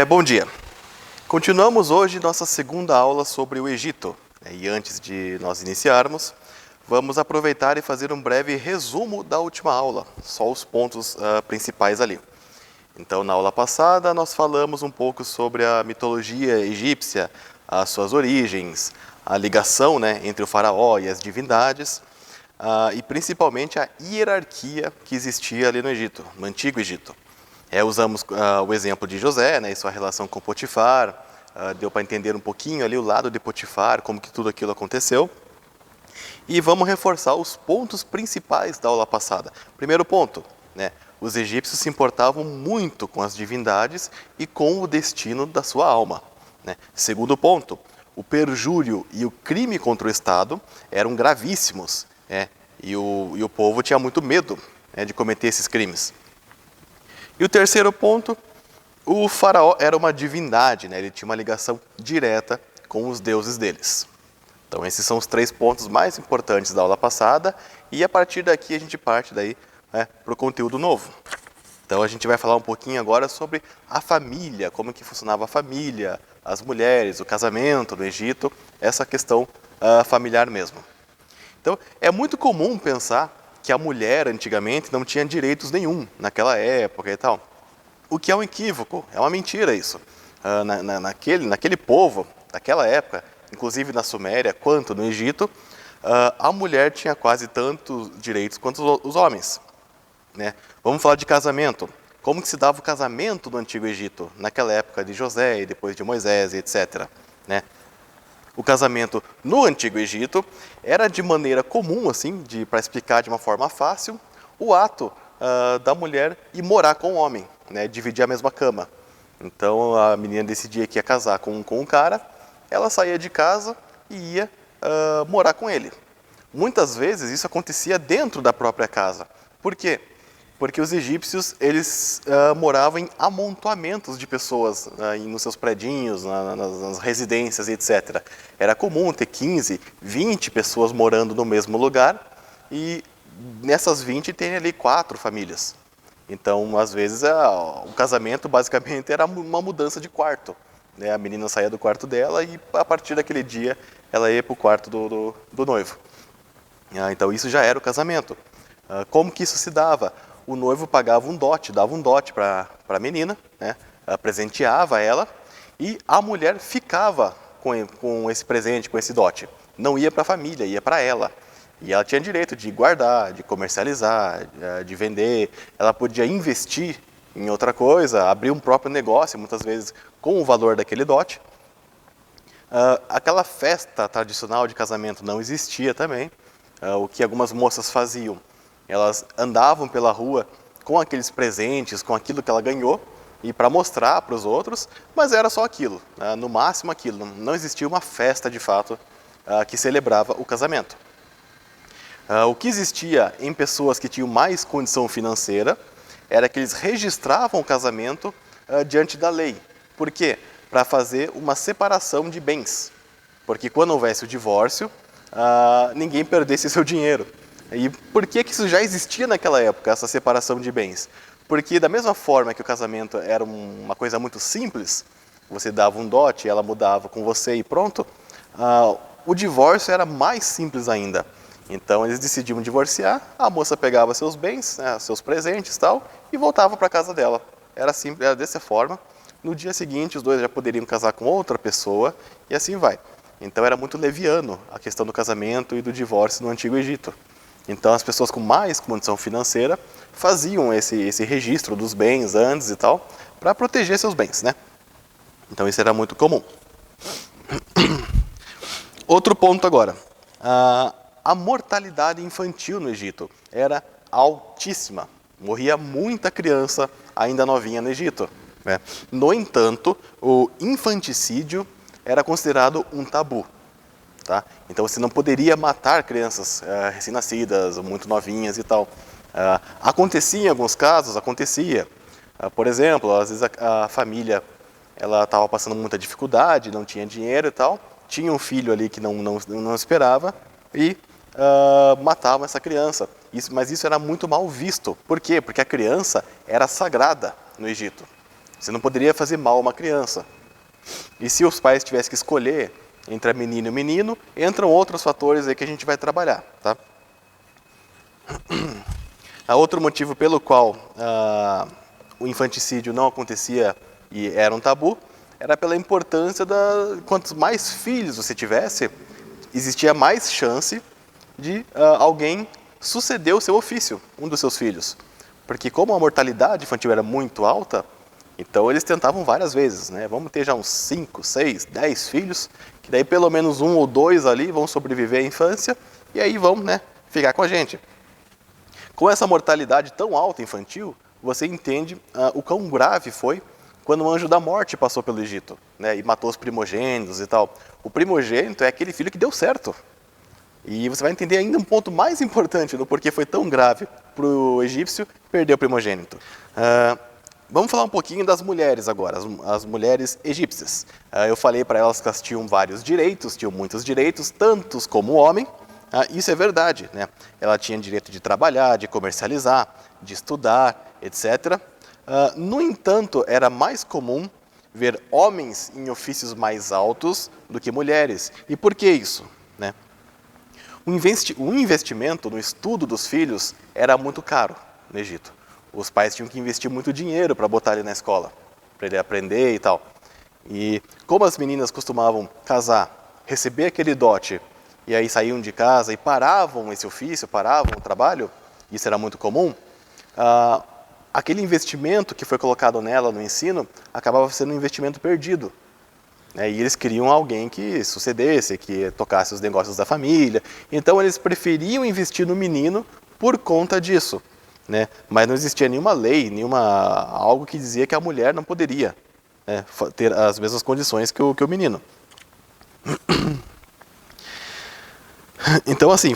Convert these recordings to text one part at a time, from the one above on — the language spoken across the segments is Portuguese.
Bom dia. Continuamos hoje nossa segunda aula sobre o Egito. E antes de nós iniciarmos, vamos aproveitar e fazer um breve resumo da última aula, só os pontos principais ali. Então, na aula passada, nós falamos um pouco sobre a mitologia egípcia, as suas origens, a ligação, entre o faraó e as divindades, e principalmente a hierarquia que existia ali no Egito, no Antigo Egito. Usamos o exemplo de José, e sua relação com Potifar, deu para entender um pouquinho ali o lado de Potifar, como que tudo aquilo aconteceu. E vamos reforçar os pontos principais da aula passada. Primeiro ponto, os egípcios se importavam muito com as divindades e com o destino da sua alma. Segundo ponto, o perjúrio e o crime contra o Estado eram gravíssimos, e o povo tinha muito medo de cometer esses crimes. E o terceiro ponto, o faraó era uma divindade, ele tinha uma ligação direta com os deuses deles. Então esses são os 3 pontos mais importantes da aula passada, e a partir daqui a gente parte daí para o conteúdo novo. Então a gente vai falar um pouquinho agora sobre a família, como que funcionava a família, as mulheres, o casamento no Egito, essa questão familiar mesmo. Então é muito comum pensar que a mulher antigamente não tinha direitos nenhum naquela época e tal. O que é um equívoco, é uma mentira isso. Naquele povo, naquela época, inclusive na Suméria quanto no Egito, a mulher tinha quase tantos direitos quanto os homens. Vamos falar de casamento. Como que se dava o casamento no Antigo Egito, naquela época de José e depois de Moisés e etc. O casamento no Antigo Egito era de maneira comum, assim, para explicar de uma forma fácil, o ato da mulher ir morar com o homem, dividir a mesma cama. Então a menina decidia que ia casar com um cara, ela saía de casa e ia morar com ele. Muitas vezes isso acontecia dentro da própria casa. Por quê? Porque os egípcios eles moravam em amontoamentos de pessoas nos seus predinhos, nas residências, etc. Era comum ter 15, 20 pessoas morando no mesmo lugar e nessas 20 tem ali 4 famílias. Então, às vezes, o casamento basicamente era uma mudança de quarto. A menina saía do quarto dela e a partir daquele dia ela ia para o quarto do noivo. Então isso já era o casamento. Como que isso se dava? O noivo pagava dava um dote para a menina, presenteava ela, e a mulher ficava com esse presente, com esse dote. Não ia para a família, ia para ela. E ela tinha direito de guardar, de comercializar, de vender. Ela podia investir em outra coisa, abrir um próprio negócio, muitas vezes com o valor daquele dote. Aquela festa tradicional de casamento não existia também. O que algumas moças faziam? Elas andavam pela rua com aqueles presentes, com aquilo que ela ganhou, e para mostrar para os outros, mas era só aquilo, no máximo aquilo. Não existia uma festa de fato que celebrava o casamento. O que existia em pessoas que tinham mais condição financeira era que eles registravam o casamento diante da lei. Por quê? Para fazer uma separação de bens. Porque quando houvesse o divórcio, ninguém perdesse seu dinheiro. E por que isso já existia naquela época, essa separação de bens? Porque da mesma forma que o casamento era uma coisa muito simples, você dava um dote, ela mudava com você e pronto, o divórcio era mais simples ainda. Então eles decidiam divorciar, a moça pegava seus bens, seus presentes e tal, e voltava para a casa dela. Era simples, era dessa forma. No dia seguinte os dois já poderiam casar com outra pessoa e assim vai. Então era muito leviano a questão do casamento e do divórcio no Antigo Egito. Então as pessoas com mais condição financeira faziam esse registro dos bens antes e tal, para proteger seus bens, Então isso era muito comum. Outro ponto agora. A mortalidade infantil no Egito era altíssima. Morria muita criança ainda novinha no Egito. No entanto, o infanticídio era considerado um tabu. Então você não poderia matar crianças recém-nascidas, muito novinhas e tal. Acontecia em alguns casos, acontecia. Por exemplo, às vezes a família estava passando muita dificuldade, não tinha dinheiro e tal, tinha um filho ali que não esperava e matavam essa criança. Mas isso era muito mal visto. Por quê? Porque a criança era sagrada no Egito. Você não poderia fazer mal a uma criança. E se os pais tivessem que escolher entre a menina e o menino, entram outros fatores aí que a gente vai trabalhar, tá? Outro motivo pelo qual o infanticídio não acontecia e era um tabu, era pela importância quantos mais filhos você tivesse, existia mais chance de alguém suceder o seu ofício, um dos seus filhos. Porque como a mortalidade infantil era muito alta, então eles tentavam várias vezes, né? Vamos ter já uns 5, 6, 10 filhos, que daí pelo menos 1 ou 2 ali vão sobreviver à infância, e aí vão, né, ficar com a gente. Com essa mortalidade tão alta infantil, você entende o quão grave foi quando o anjo da morte passou pelo Egito, né, e matou os primogênitos e tal. O primogênito é aquele filho que deu certo. E você vai entender ainda um ponto mais importante do porquê foi tão grave para o egípcio perder o primogênito. Vamos falar um pouquinho das mulheres agora, as mulheres egípcias. Eu falei para elas que elas tinham vários direitos, tinham muitos direitos, tantos como o homem. Isso é verdade, né? Ela tinha direito de trabalhar, de comercializar, de estudar, etc. No entanto, era mais comum ver homens em ofícios mais altos do que mulheres. E por que isso, né? O investimento no estudo dos filhos era muito caro no Egito. Os pais tinham que investir muito dinheiro para botar ele na escola, para ele aprender e tal. E como as meninas costumavam casar, receber aquele dote, e aí saíam de casa e paravam esse ofício, paravam o trabalho, isso era muito comum, aquele investimento que foi colocado nela no ensino acabava sendo um investimento perdido. E eles queriam alguém que sucedesse, que tocasse os negócios da família. Então eles preferiam investir no menino por conta disso. Né? Mas não existia nenhuma lei, algo que dizia que a mulher não poderia, né, ter as mesmas condições que o menino. Então, assim,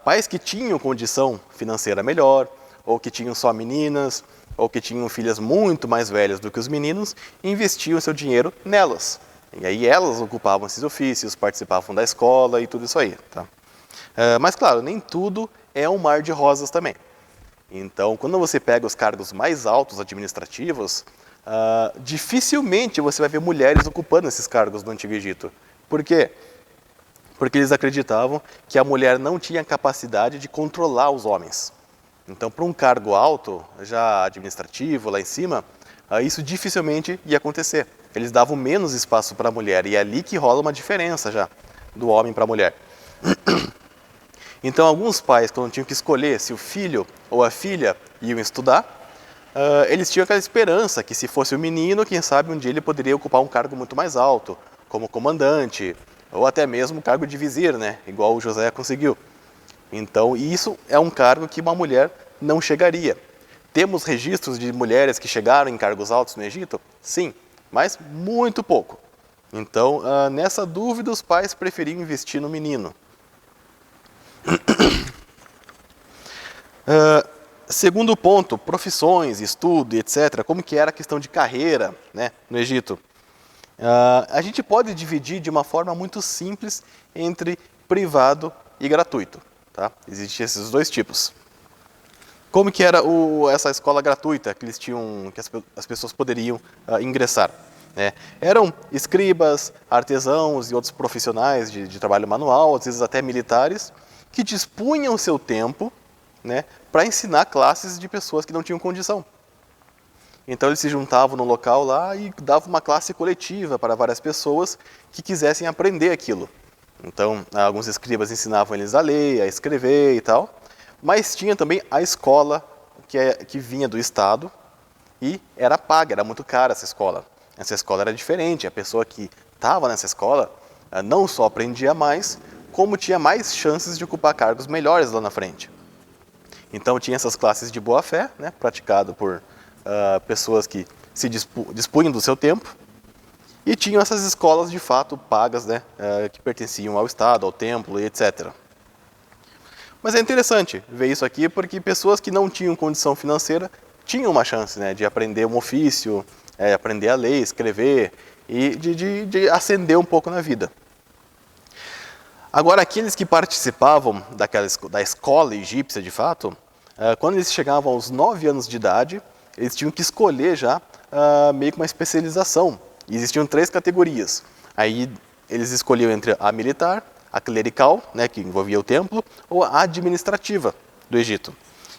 pais que tinham condição financeira melhor, ou que tinham só meninas, ou que tinham filhas muito mais velhas do que os meninos, investiam seu dinheiro nelas. E aí elas ocupavam esses ofícios, participavam da escola e tudo isso aí. Tá? Mas, claro, nem tudo é um mar de rosas também. Então, quando você pega os cargos mais altos administrativos, dificilmente você vai ver mulheres ocupando esses cargos no Antigo Egito. Por quê? Porque eles acreditavam que a mulher não tinha capacidade de controlar os homens. Então, para um cargo alto, já administrativo, lá em cima, isso dificilmente ia acontecer. Eles davam menos espaço para a mulher, e é ali que rola uma diferença já, do homem para a mulher. Então, alguns pais, quando tinham que escolher se o filho ou a filha iam estudar, eles tinham aquela esperança que se fosse o menino, quem sabe um dia ele poderia ocupar um cargo muito mais alto, como comandante, ou até mesmo cargo de vizir, né? Igual o José conseguiu. Então, isso é um cargo que uma mulher não chegaria. Temos registros de mulheres que chegaram em cargos altos no Egito? Sim, mas muito pouco. Então, nessa dúvida, os pais preferiam investir no menino. Segundo ponto, profissões, estudo, etc. Como que era a questão de carreira, né, no Egito? A gente pode dividir de uma forma muito simples entre privado e gratuito. Tá? Existem esses dois tipos. Como que era essa escola gratuita que eles tinham, que as pessoas poderiam ingressar? Né? Eram escribas, artesãos e outros profissionais de trabalho manual, às vezes até militares, que dispunham o seu tempo, né, para ensinar classes de pessoas que não tinham condição. Então eles se juntavam no local lá e davam uma classe coletiva para várias pessoas que quisessem aprender aquilo. Então alguns escribas ensinavam eles a ler, a escrever e tal, mas tinha também a escola que vinha do Estado e era paga, era muito cara essa escola. Essa escola era diferente, a pessoa que estava nessa escola não só aprendia mais, como tinha mais chances de ocupar cargos melhores lá na frente. Então tinha essas classes de boa-fé, né, praticado por pessoas que se dispunham do seu tempo, e tinham essas escolas de fato pagas, né, que pertenciam ao Estado, ao templo e etc. Mas é interessante ver isso aqui porque pessoas que não tinham condição financeira tinham uma chance, né, de aprender um ofício, aprender a ler, escrever e de ascender um pouco na vida. Agora, aqueles que participavam da escola egípcia, de fato, quando eles chegavam aos 9 anos de idade, eles tinham que escolher já meio que uma especialização. E existiam 3 categorias. Aí eles escolhiam entre a militar, a clerical, né, que envolvia o templo, ou a administrativa do Egito.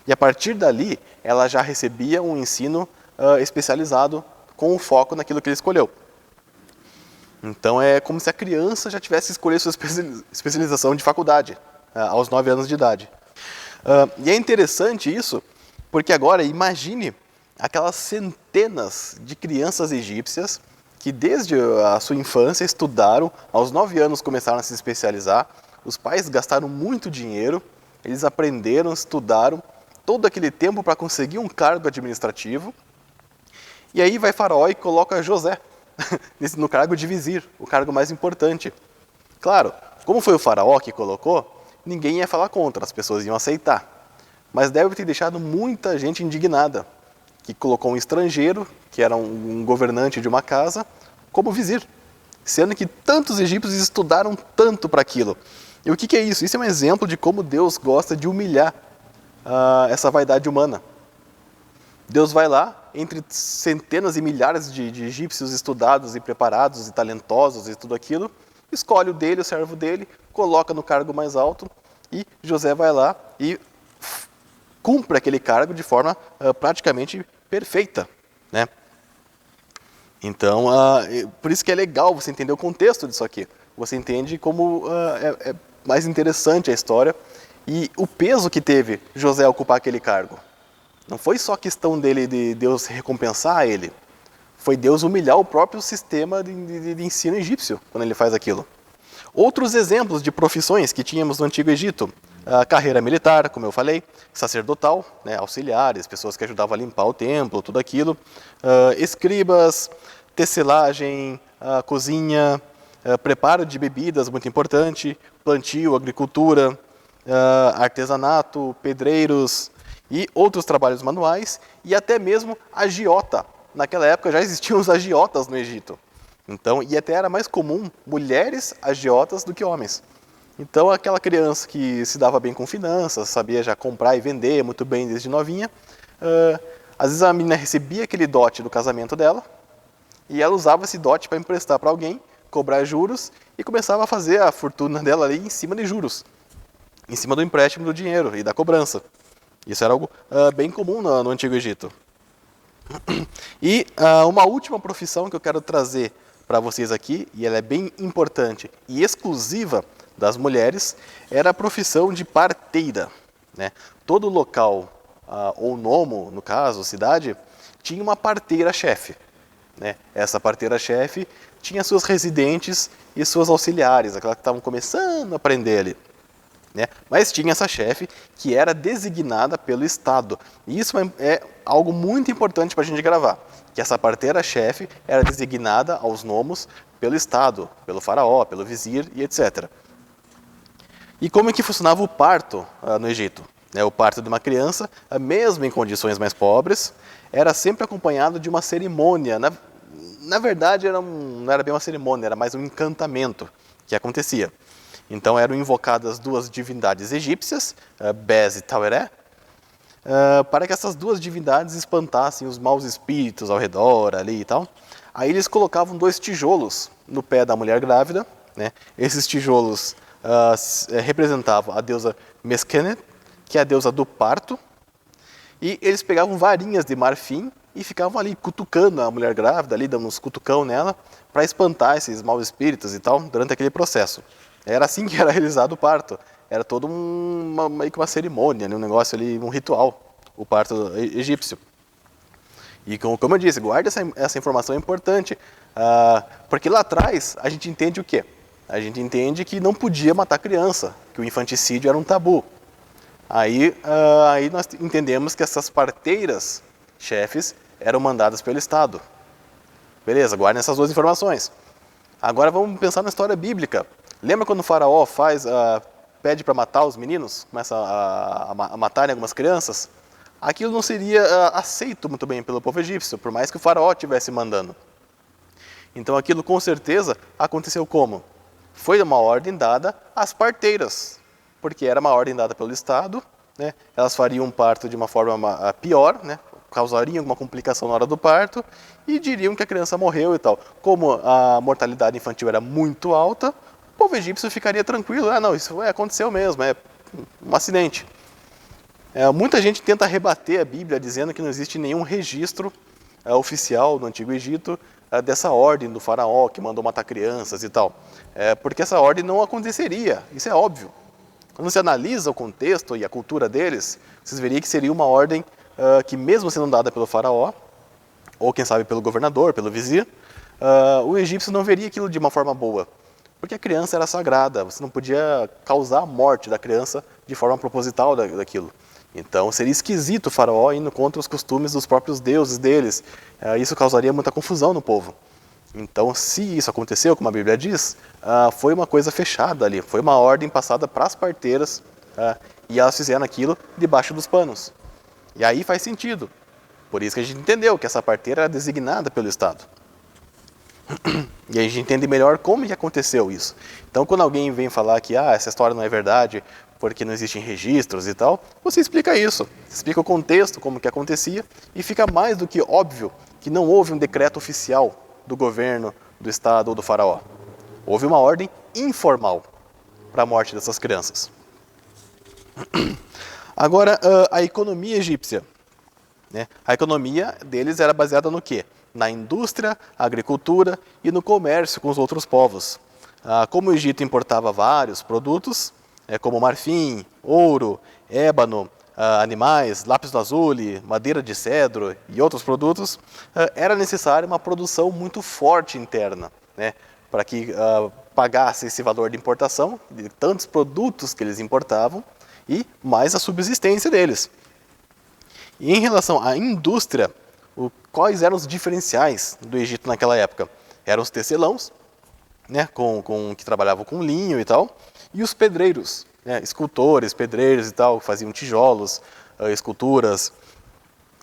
E a partir dali, ela já recebia um ensino especializado com o foco naquilo que ele escolheu. Então é como se a criança já tivesse escolhido sua especialização de faculdade, aos 9 anos de idade. E é interessante isso, porque agora imagine aquelas centenas de crianças egípcias que desde a sua infância estudaram, aos 9 anos começaram a se especializar, os pais gastaram muito dinheiro, eles aprenderam, estudaram, todo aquele tempo para conseguir um cargo administrativo, e aí vai Faraó e coloca José no cargo de vizir, o cargo mais importante. Claro, como foi o Faraó que colocou, ninguém ia falar contra, as pessoas iam aceitar. Mas deve ter deixado muita gente indignada, que colocou um estrangeiro, que era um governante de uma casa, como vizir, sendo que tantos egípcios estudaram tanto para aquilo. E o que é isso? Isso é um exemplo de como Deus gosta de humilhar essa vaidade humana. Deus vai lá, entre centenas e milhares de egípcios estudados e preparados e talentosos e tudo aquilo, escolhe o dele, o servo dele, coloca no cargo mais alto e José vai lá e cumpre aquele cargo de forma praticamente perfeita, né? Então, por isso que é legal você entender o contexto disso aqui. Você entende como é mais interessante a história e o peso que teve José ocupar aquele cargo. Não foi só questão dele de Deus recompensar ele, foi Deus humilhar o próprio sistema de ensino egípcio quando ele faz aquilo. Outros exemplos de profissões que tínhamos no Antigo Egito: a carreira militar, como eu falei, sacerdotal, né, auxiliares, pessoas que ajudavam a limpar o templo, tudo aquilo, escribas, tecelagem, cozinha, preparo de bebidas, muito importante, plantio, agricultura, artesanato, pedreiros e outros trabalhos manuais, e até mesmo agiota. Naquela época já existiam os agiotas no Egito. Então, e até era mais comum mulheres agiotas do que homens. Então, aquela criança que se dava bem com finanças, sabia já comprar e vender muito bem desde novinha, às vezes a menina recebia aquele dote do casamento dela, e ela usava esse dote para emprestar para alguém, cobrar juros, e começava a fazer a fortuna dela ali em cima de juros, em cima do empréstimo do dinheiro e da cobrança. Isso era algo bem comum no Antigo Egito. E uma última profissão que eu quero trazer para vocês aqui, e ela é bem importante e exclusiva das mulheres, era a profissão de parteira, né? Todo local, ou nomo, no caso, cidade, tinha uma parteira-chefe, né? Essa parteira-chefe tinha suas residentes e suas auxiliares, aquelas que estavam começando a aprender ali, né? Mas tinha essa chefe que era designada pelo Estado. E isso é algo muito importante para a gente gravar, que essa parteira-chefe era designada aos nomos pelo Estado, pelo faraó, pelo vizir e etc. E como é que funcionava o parto no Egito? O parto de uma criança, mesmo em condições mais pobres, era sempre acompanhado de uma cerimônia. Na verdade, não era bem uma cerimônia, era mais um encantamento que acontecia. Então eram invocadas 2 divindades egípcias, Bes e Taueré, para que essas 2 divindades espantassem os maus espíritos ao redor ali e tal. Aí eles colocavam 2 tijolos no pé da mulher grávida, né? Esses tijolos representavam a deusa Meskenet, que é a deusa do parto, e eles pegavam varinhas de marfim e ficavam ali cutucando a mulher grávida, ali dando uns cutucão nela, para espantar esses maus espíritos e tal, durante aquele processo. Era assim que era realizado o parto. Era todo meio que uma cerimônia, né? Um negócio ali, um ritual, o parto egípcio. E como eu disse, guarde essa informação, é importante, porque lá atrás a gente entende o quê? A gente entende que não podia matar criança, que o infanticídio era um tabu. Aí nós entendemos que essas parteiras, chefes, eram mandadas pelo Estado. Beleza, guardem essas 2 informações. Agora vamos pensar na história bíblica. Lembra quando o faraó pede para matar os meninos, começa a matarem algumas crianças? Aquilo não seria aceito muito bem pelo povo egípcio, por mais que o faraó estivesse mandando. Então aquilo com certeza aconteceu como? Foi uma ordem dada às parteiras, porque era uma ordem dada pelo Estado, né? Elas fariam um parto de uma forma pior, né? causariam alguma complicação na hora do parto e diriam que a criança morreu e tal. Como a mortalidade infantil era muito alta, o povo egípcio ficaria tranquilo. Ah, não, isso aconteceu mesmo, é um acidente. Muita gente tenta rebater a Bíblia dizendo que não existe nenhum registro oficial no Antigo Egito dessa ordem do faraó que mandou matar crianças e tal. Porque essa ordem não aconteceria, isso é óbvio. Quando você analisa o contexto e a cultura deles, vocês veriam que seria uma ordem que mesmo sendo dada pelo faraó, ou quem sabe pelo governador, pelo vizir, o egípcio não veria aquilo de uma forma boa. Porque a criança era sagrada, você não podia causar a morte da criança de forma proposital daquilo. Então seria esquisito o faraó indo contra os costumes dos próprios deuses deles. Isso causaria muita confusão no povo. Então, se isso aconteceu, como a Bíblia diz, foi uma coisa fechada ali, foi uma ordem passada para as parteiras e elas fizeram aquilo debaixo dos panos. E aí faz sentido. Por isso que a gente entendeu que essa parteira era designada pelo Estado. E a gente entende melhor como que aconteceu isso. Então, quando alguém vem falar que essa história não é verdade porque não existem registros e tal, você explica isso. Explica o contexto, como que acontecia, e fica mais do que óbvio que não houve um decreto oficial do governo, do Estado ou do faraó. Houve uma ordem informal para a morte dessas crianças. Agora, a economia egípcia. A economia deles era baseada no quê? Na indústria, agricultura e no comércio com os outros povos. Como o Egito importava vários produtos, como marfim, ouro, ébano, animais, lápis lazuli, madeira de cedro e outros produtos, era necessária uma produção muito forte interna, para que pagasse esse valor de importação, de tantos produtos que eles importavam, e mais a subsistência deles. E em relação à indústria, quais eram os diferenciais do Egito naquela época? Eram os tecelãos, que trabalhavam com linho e tal, e os pedreiros, escultores, pedreiros e tal, que faziam tijolos, esculturas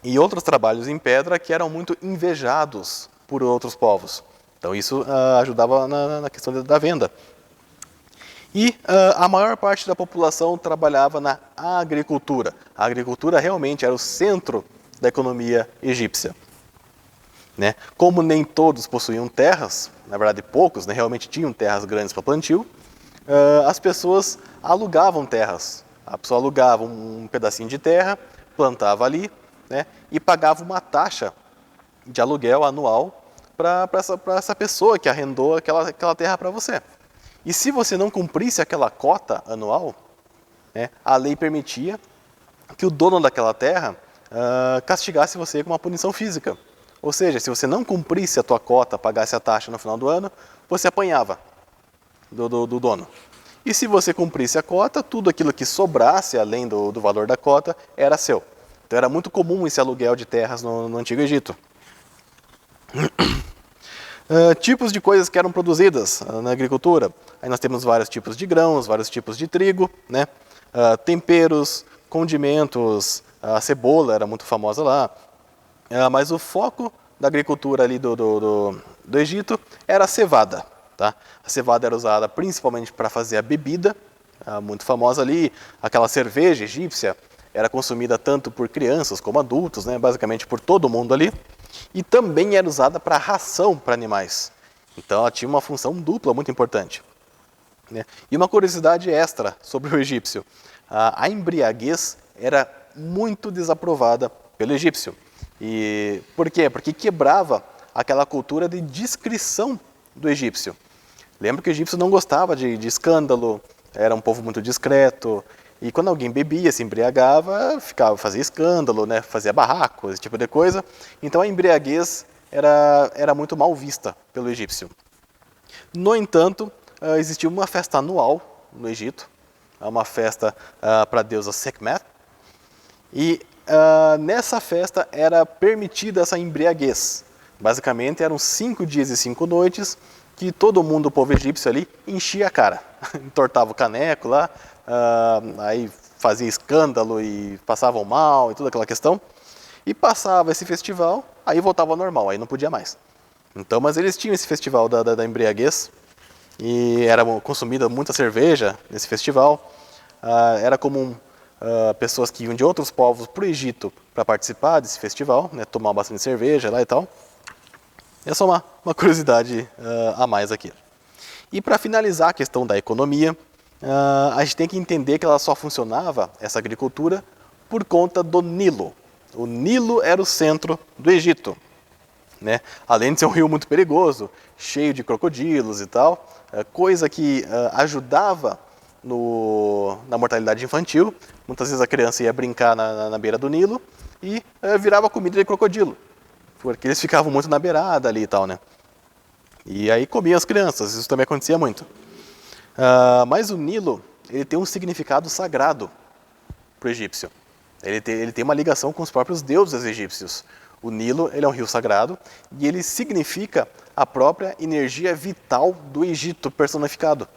e outros trabalhos em pedra que eram muito invejados por outros povos. Então isso ajudava na questão da venda. E a maior parte da população trabalhava na agricultura. A agricultura realmente era o centro da economia egípcia. Como nem todos possuíam terras, na verdade poucos realmente tinham terras grandes para plantio, as pessoas alugavam terras. A pessoa alugava um pedacinho de terra, plantava ali, e pagava uma taxa de aluguel anual para essa pessoa que arrendou aquela terra para você. E se você não cumprisse aquela cota anual, a lei permitia que o dono daquela terra castigasse você com uma punição física. Ou seja, se você não cumprisse a tua cota, pagasse a taxa no final do ano, você apanhava do dono. E se você cumprisse a cota, tudo aquilo que sobrasse, além do valor da cota, era seu. Então era muito comum esse aluguel de terras no Antigo Egito. Tipos de coisas que eram produzidas na agricultura. Aí nós temos vários tipos de grãos, vários tipos de trigo, temperos, condimentos, a cebola era muito famosa lá. Mas o foco da agricultura ali do Egito era a cevada. A cevada era usada principalmente para fazer a bebida, muito famosa ali. Aquela cerveja egípcia era consumida tanto por crianças como adultos, basicamente por todo mundo ali. E também era usada para ração para animais. Então ela tinha uma função dupla muito importante. E uma curiosidade extra sobre o egípcio. A embriaguez era muito desaprovada pelo egípcio. E por quê? Porque quebrava aquela cultura de discrição do egípcio. Lembra que o egípcio não gostava de escândalo, era um povo muito discreto. E quando alguém bebia, se embriagava, fazia escândalo, fazia barraco, esse tipo de coisa. Então a embriaguez era muito mal vista pelo egípcio. No entanto, existia uma festa anual no Egito, uma festa para a deusa Sekhmet. E nessa festa era permitida essa embriaguez. Basicamente eram 5 dias e 5 noites que todo mundo, o povo egípcio ali, enchia a cara. Entortava o caneco lá, aí fazia escândalo e passavam mal e toda aquela questão. E passava esse festival, aí voltava ao normal, aí não podia mais. Então, mas eles tinham esse festival da embriaguez e era consumida muita cerveja nesse festival. Era comum pessoas que iam de outros povos para o Egito para participar desse festival, né, tomar bastante cerveja lá e tal. É só uma curiosidade a mais aqui. E para finalizar a questão da economia, a gente tem que entender que ela só funcionava, essa agricultura, por conta do Nilo. O Nilo era o centro do Egito, né? Além de ser um rio muito perigoso, cheio de crocodilos e tal, coisa que ajudava na mortalidade infantil. Muitas vezes a criança ia brincar na beira do Nilo e virava comida de crocodilo, porque eles ficavam muito na beirada ali e tal, né? E aí comiam as crianças, isso também acontecia muito. Mas o Nilo, ele tem um significado sagrado para o egípcio. Ele tem uma ligação com os próprios deuses egípcios. O Nilo, ele é um rio sagrado e ele significa a própria energia vital do Egito personificado.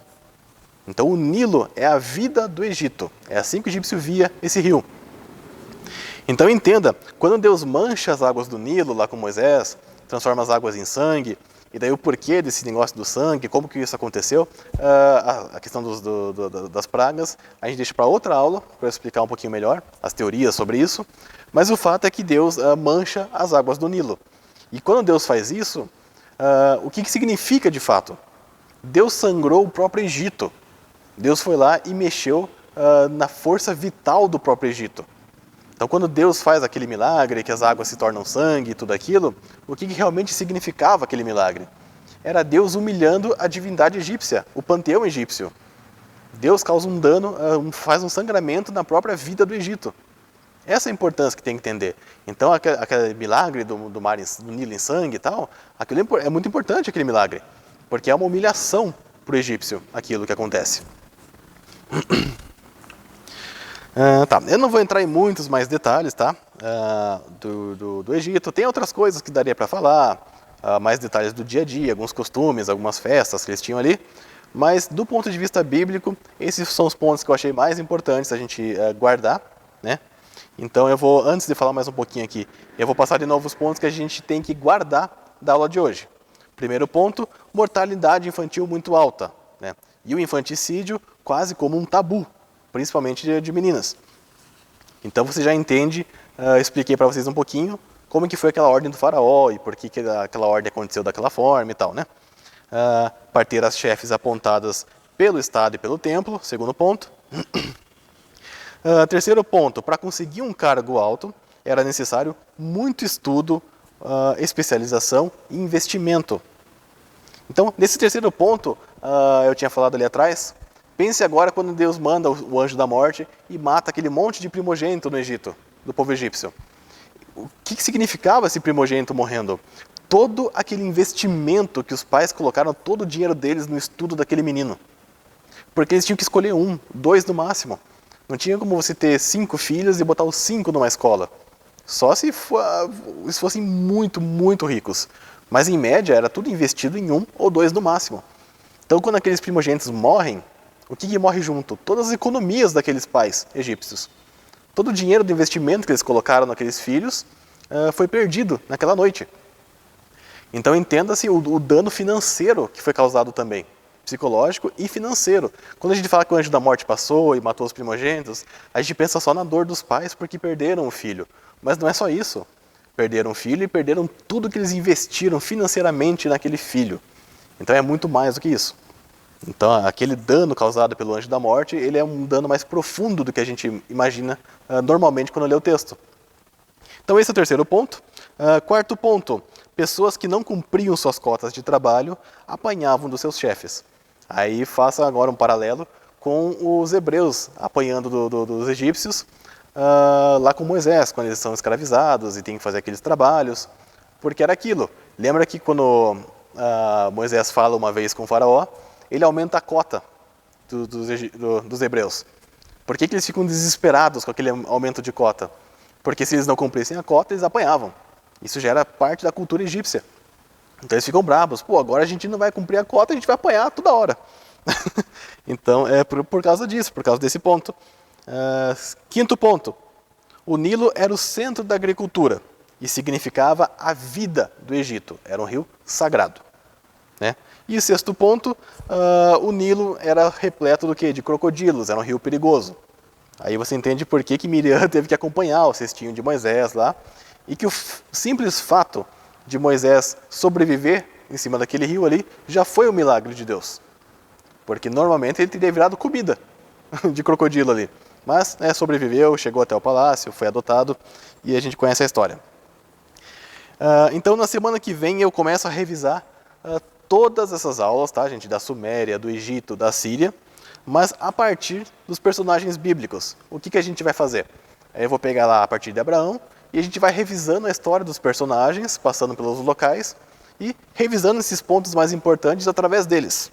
Então o Nilo é a vida do Egito. É assim que o egípcio via esse rio. Então entenda, quando Deus mancha as águas do Nilo lá com Moisés, transforma as águas em sangue, e daí o porquê desse negócio do sangue, como que isso aconteceu, a questão das pragas, a gente deixa para outra aula, para explicar um pouquinho melhor as teorias sobre isso, mas o fato é que Deus mancha as águas do Nilo. E quando Deus faz isso, o que significa de fato? Deus sangrou o próprio Egito. Deus foi lá e mexeu na força vital do próprio Egito. Então, quando Deus faz aquele milagre, que as águas se tornam sangue e tudo aquilo, o que realmente significava aquele milagre? Era Deus humilhando a divindade egípcia, o panteão egípcio. Deus causa um dano, faz um sangramento na própria vida do Egito. Essa é a importância que tem que entender. Então, aquele milagre do Nilo em sangue e tal, aquilo é muito importante, aquele milagre, porque é uma humilhação para o egípcio, aquilo que acontece. Tá, eu não vou entrar em muitos mais detalhes, tá? Do Egito. Tem outras coisas que daria para falar, mais detalhes do dia a dia, alguns costumes, algumas festas que eles tinham ali. Mas do ponto de vista bíblico, esses são os pontos que eu achei mais importantes a gente guardar, né? Então eu vou, antes de falar mais um pouquinho aqui, eu vou passar de novo os pontos que a gente tem que guardar da aula de hoje. Primeiro ponto, mortalidade infantil muito alta, né? E o infanticídio quase como um tabu, principalmente de meninas. Então você já entende, expliquei para vocês um pouquinho como que foi aquela ordem do faraó e por que aquela ordem aconteceu daquela forma e tal, né? Parteiras-chefes apontadas pelo Estado e pelo templo, segundo ponto. Terceiro ponto, para conseguir um cargo alto, era necessário muito estudo, especialização e investimento. Então, nesse terceiro ponto, eu tinha falado ali atrás, pense agora quando Deus manda o anjo da morte e mata aquele monte de primogênito no Egito, do povo egípcio. O que significava esse primogênito morrendo? Todo aquele investimento que os pais colocaram, todo o dinheiro deles no estudo daquele menino. Porque eles tinham que escolher 1, 2 no máximo. Não tinha como você ter 5 filhos e botar os 5 numa escola. Só se fossem muito, muito ricos. Mas em média era tudo investido em 1 ou 2 no máximo. Então quando aqueles primogênitos morrem, o que morre junto? Todas as economias daqueles pais egípcios. Todo o dinheiro do investimento que eles colocaram naqueles filhos foi perdido naquela noite. Então entenda-se o dano financeiro que foi causado também, psicológico e financeiro. Quando a gente fala que o anjo da morte passou e matou os primogênitos, a gente pensa só na dor dos pais porque perderam o filho. Mas não é só isso. Perderam o filho e perderam tudo que eles investiram financeiramente naquele filho. Então é muito mais do que isso. Então aquele dano causado pelo anjo da morte, ele é um dano mais profundo do que a gente imagina normalmente quando lê o texto. Então esse é o terceiro ponto. Quarto ponto, pessoas que não cumpriam suas cotas de trabalho apanhavam dos seus chefes. Aí faça agora um paralelo com os hebreus apanhando dos egípcios lá com Moisés, quando eles são escravizados e têm que fazer aqueles trabalhos, porque era aquilo. Lembra que quando Moisés fala uma vez com o faraó, ele aumenta a cota dos hebreus. Por que eles ficam desesperados com aquele aumento de cota? Porque se eles não cumprissem a cota, eles apanhavam. Isso já era parte da cultura egípcia. Então eles ficam bravos. Pô, agora a gente não vai cumprir a cota, a gente vai apanhar toda hora. Então é por causa disso, por causa desse ponto. Quinto ponto. O Nilo era o centro da agricultura e significava a vida do Egito. Era um rio sagrado, né? E sexto ponto, o Nilo era repleto do quê? De crocodilos, era um rio perigoso. Aí você entende por que Miriam teve que acompanhar o cestinho de Moisés lá, e que o simples fato de Moisés sobreviver em cima daquele rio ali já foi um milagre de Deus. Porque normalmente ele teria virado comida de crocodilo ali. Mas sobreviveu, chegou até o palácio, foi adotado e a gente conhece a história. Então na semana que vem eu começo a revisar todas essas aulas, tá, gente? Da Suméria, do Egito, da Síria, mas a partir dos personagens bíblicos. O que a gente vai fazer? Eu vou pegar lá a partir de Abraão e a gente vai revisando a história dos personagens, passando pelos locais e revisando esses pontos mais importantes através deles.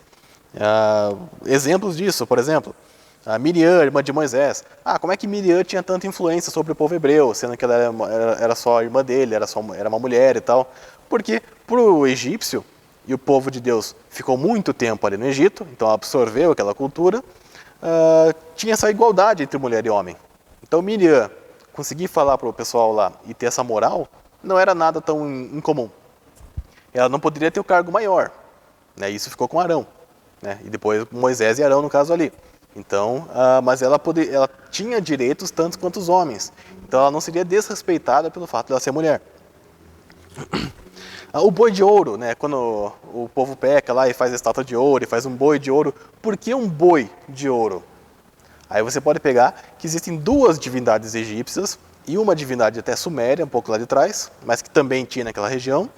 Exemplos disso, por exemplo, a Miriam, irmã de Moisés. Como é que Miriam tinha tanta influência sobre o povo hebreu, sendo que ela era só a irmã dele, era uma mulher e tal? Porque para o egípcio, e o povo de Deus ficou muito tempo ali no Egito, então absorveu aquela cultura, tinha essa igualdade entre mulher e homem. Então Miriam conseguir falar para o pessoal lá e ter essa moral não era nada tão incomum. Ela não poderia ter o cargo maior, né? Isso ficou com Arão, né? E depois Moisés e Arão no caso ali. Então, mas ela tinha direitos tantos quanto os homens. Então ela não seria desrespeitada pelo fato de ela ser mulher. O boi de ouro, né? Quando o povo peca lá e faz a estátua de ouro e faz um boi de ouro, por que um boi de ouro? Aí você pode pegar que existem duas divindades egípcias e uma divindade até suméria, um pouco lá de trás, mas que também tinha naquela região,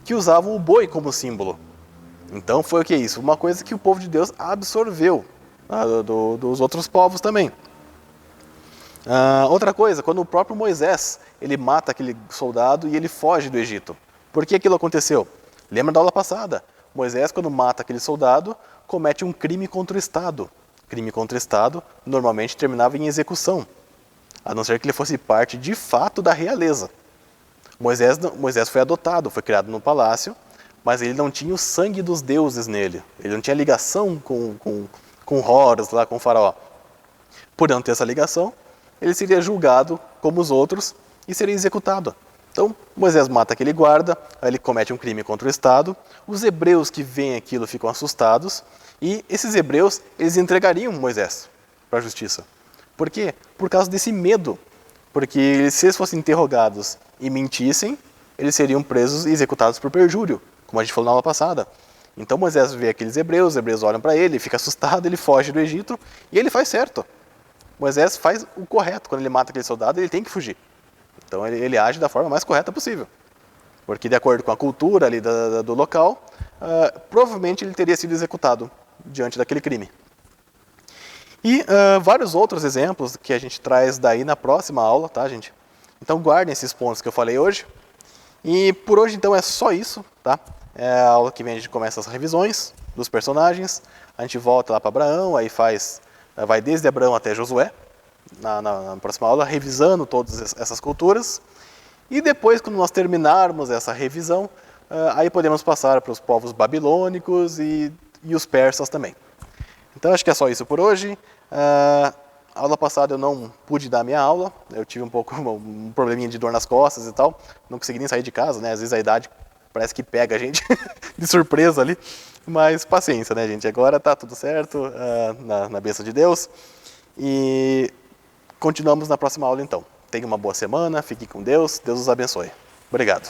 que usavam o boi como símbolo. Então foi o que é isso? Uma coisa que o povo de Deus absorveu dos outros povos também. Outra coisa, quando o próprio Moisés ele mata aquele soldado e ele foge do Egito. Por que aquilo aconteceu? Lembra da aula passada? Moisés, quando mata aquele soldado, comete um crime contra o Estado. Crime contra o Estado normalmente terminava em execução, a não ser que ele fosse parte de fato da realeza. Moisés foi adotado, foi criado no palácio, mas ele não tinha o sangue dos deuses nele. Ele não tinha ligação com Horus, lá com o faraó. Por não ter essa ligação, ele seria julgado como os outros e seria executado. Então, Moisés mata aquele guarda, aí ele comete um crime contra o Estado, os hebreus que veem aquilo ficam assustados, e esses hebreus, eles entregariam Moisés para a justiça. Por quê? Por causa desse medo. Porque se eles fossem interrogados e mentissem, eles seriam presos e executados por perjúrio, como a gente falou na aula passada. Então Moisés vê aqueles hebreus, os hebreus olham para ele, fica assustado, ele foge do Egito e ele faz certo. Moisés faz o correto, quando ele mata aquele soldado, ele tem que fugir. Então ele age da forma mais correta possível. Porque de acordo com a cultura ali do local, provavelmente ele teria sido executado diante daquele crime. E vários outros exemplos que a gente traz daí na próxima aula, tá, gente? Então guardem esses pontos que eu falei hoje. E por hoje então é só isso, tá? A aula que vem a gente começa as revisões dos personagens, a gente volta lá para Abraão, aí vai desde Abraão até Josué, na próxima aula, revisando todas essas culturas. E depois, quando nós terminarmos essa revisão, aí podemos passar para os povos babilônicos e os persas também. Então acho que é só isso por hoje. A aula passada eu não pude dar a minha aula, eu tive um probleminha de dor nas costas e tal, não consegui nem sair de casa, né? Às vezes a idade parece que pega a gente de surpresa ali, mas paciência, né, gente? Agora tá tudo certo, na bênção de Deus, e continuamos na próxima aula então. Tenha uma boa semana, fique com Deus, Deus os abençoe. Obrigado.